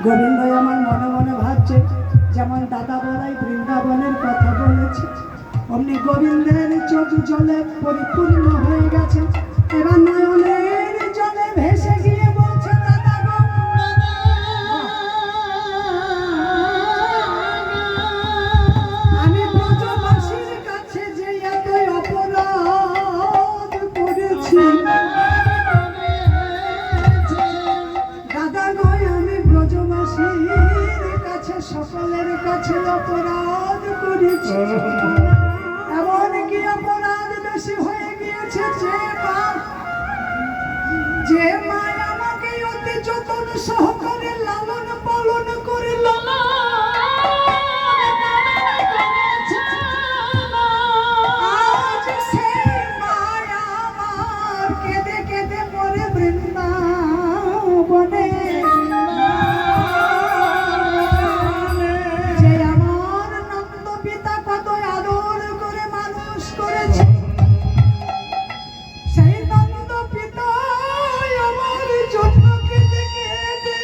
গোবিন্দই আমার মনে মনে ভাবছে, যেমন দাদা বলাই বৃন্দাবনের কথা বলেছে, অমনি গোবিন্দের চোখ জলে পরিপূর্ণ হয়ে গেছে। এবার নয়নের জলে ভেসে গিয়ে বলছে, দাদা গো, আমি ব্রজবাসীর কাছে যে এত অপরাধ করেছি, দাদা গো আমি ব্রজবাসীর কাছে সকলের কাছে অপরাধ করেছি। এমন কি অপরাধ বেশি হয়ে গিয়েছে যে মা আমাকে অতি যতন সহকারে লালন পালন করিল, আজ সেই মা আমার কেঁদে কেঁদে মরে বৃন্দাবনে। যে আমার নন্দ পিতা কত আদর করে মানুষ করেছে, সেই নন্দ পিতা আমার জন্য কেঁদে কেঁদে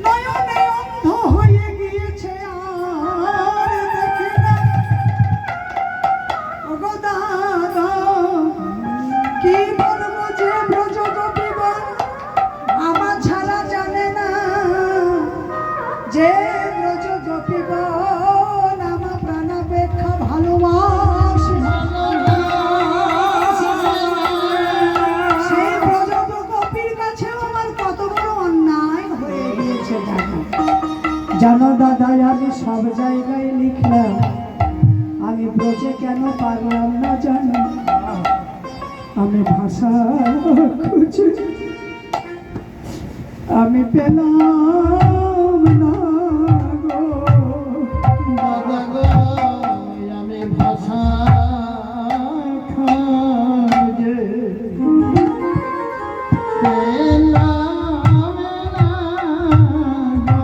নয়নে অন্ধ হয়ে গিয়েছে, আর দেখে না। ওগো দাদা, কি বলবো যে ব্রজ গোপীগণ আমার ছাড়া জানে না, যে ব্রজ গোপীগণ আমার প্রাণাপেক্ষা ভালোবাসে। সেই ব্রজ গোপীর কাছে আমার কত বড় অন্যায় হয়ে গিয়েছে জানো দাদা। আমি সব জায়গায় লিখলাম, আমি ব্রজে কেন পারলাম না জানো? আমি ভাষা খুঁজে আমি পেলাম না গো, দাদা গো আমি ভাষা খুঁজে পেলাম না গো।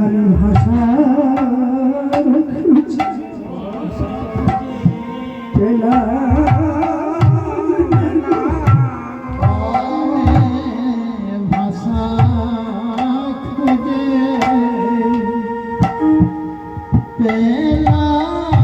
আমি ভাষা খুঁজে পেলাম ভাষা খুঁজে পেলাম